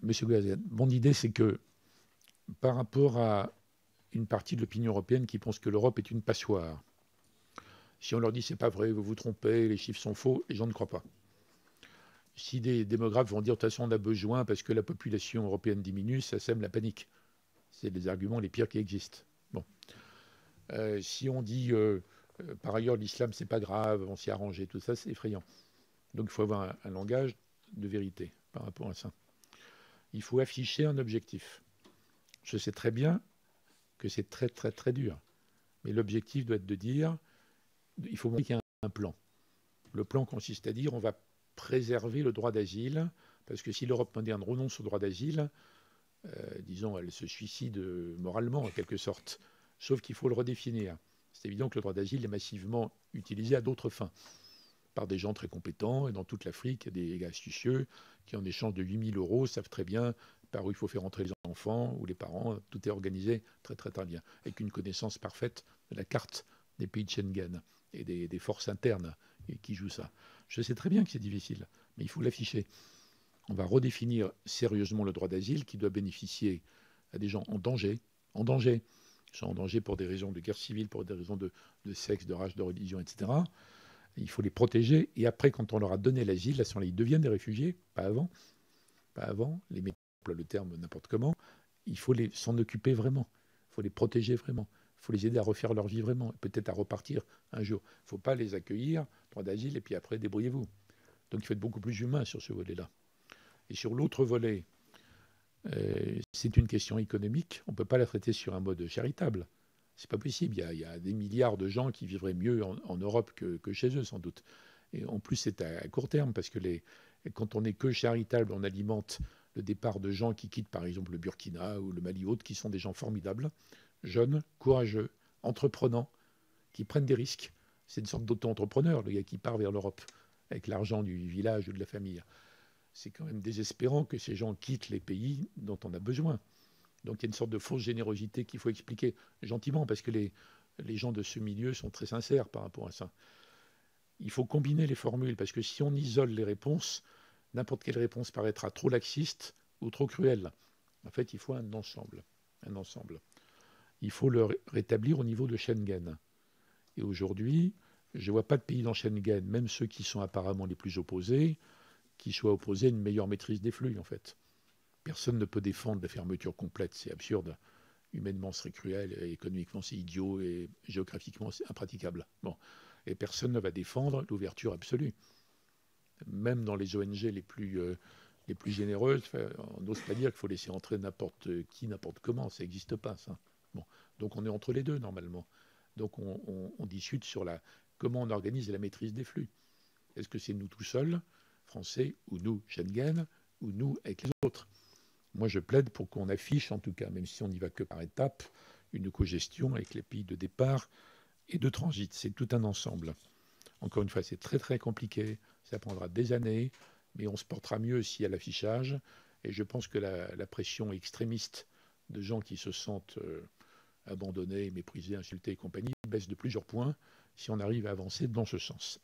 Monsieur Goazen, mon idée, c'est que par rapport à une partie de l'opinion européenne qui pense que l'Europe est une passoire, si on leur dit c'est pas vrai, vous vous trompez, les chiffres sont faux, les gens ne croient pas. Si des démographes vont dire de toute façon on a besoin parce que la population européenne diminue, ça sème la panique. C'est les arguments les pires qui existent. Bon. Si on dit par ailleurs l'islam c'est pas grave, on s'y est arrangé, tout ça c'est effrayant. Donc il faut avoir un langage de vérité par rapport à ça. Il faut afficher un objectif. Je sais très bien que c'est très très très dur, mais l'objectif doit être de dire il faut montrer qu'il y a un plan. Le plan consiste à dire on va préserver le droit d'asile, parce que si l'Europe moderne renonce au droit d'asile, disons, elle se suicide moralement en quelque sorte, sauf qu'il faut le redéfinir. C'est évident que le droit d'asile est massivement utilisé à d'autres fins, par des gens très compétents, et dans toute l'Afrique, il y a des gars astucieux qui, en échange de 8 000 euros, savent très bien par où il faut faire entrer les enfants ou les parents. Tout est organisé très très très bien, avec une connaissance parfaite de la carte des pays de Schengen et des forces internes qui jouent ça. Je sais très bien que c'est difficile, mais il faut l'afficher. On va redéfinir sérieusement le droit d'asile qui doit bénéficier à des gens en danger, Ils sont en danger pour des raisons de guerre civile, pour des raisons de sexe, de race, de religion, etc. Il faut les protéger. Et après, quand on leur a donné l'asile, ils deviennent des réfugiés, pas avant. Pas avant. Les médias emploient le terme n'importe comment. Il faut s'en occuper vraiment. Il faut les protéger vraiment. Il faut les aider à refaire leur vie vraiment. Peut-être à repartir un jour. Il ne faut pas les accueillir, droit d'asile, et puis après, débrouillez-vous. Donc il faut être beaucoup plus humain sur ce volet-là. Et sur l'autre volet, c'est une question économique. On ne peut pas la traiter sur un mode charitable. C'est pas possible. Il y a des milliards de gens qui vivraient mieux en Europe que chez eux, sans doute. Et en plus, c'est à court terme, parce que quand on n'est que charitable, on alimente le départ de gens qui quittent, par exemple, le Burkina ou le Mali ou autres, qui sont des gens formidables, jeunes, courageux, entreprenants, qui prennent des risques. C'est une sorte d'auto-entrepreneur, le gars qui part vers l'Europe, avec l'argent du village ou de la famille. C'est quand même désespérant que ces gens quittent les pays dont on a besoin. Donc il y a une sorte de fausse générosité qu'il faut expliquer gentiment, parce que les gens de ce milieu sont très sincères par rapport à ça. Il faut combiner les formules, parce que si on isole les réponses, n'importe quelle réponse paraîtra trop laxiste ou trop cruelle. En fait, il faut un ensemble. Un ensemble. Il faut le rétablir au niveau de Schengen. Et aujourd'hui, je ne vois pas de pays dans Schengen, même ceux qui sont apparemment les plus opposés, qui soient opposés à une meilleure maîtrise des flux, en fait. Personne ne peut défendre la fermeture complète, c'est absurde. Humainement, c'est cruel, et économiquement, c'est idiot, et géographiquement, c'est impraticable. Bon. Et personne ne va défendre l'ouverture absolue. Même dans les ONG les plus généreuses, on n'ose pas dire qu'il faut laisser entrer n'importe qui, n'importe comment. Ça n'existe pas, ça. Bon. Donc on est entre les deux, normalement. Donc on discute sur comment on organise la maîtrise des flux. Est-ce que c'est nous tout seuls, Français, ou nous, Schengen, ou nous avec les autres? Moi, je plaide pour qu'on affiche, en tout cas, même si on n'y va que par étapes, une cogestion avec les pays de départ et de transit. C'est tout un ensemble. Encore une fois, c'est très très compliqué. Ça prendra des années, mais on se portera mieux s'il y a l'affichage. Et je pense que la pression extrémiste de gens qui se sentent abandonnés, méprisés, insultés et compagnie baisse de plusieurs points si on arrive à avancer dans ce sens.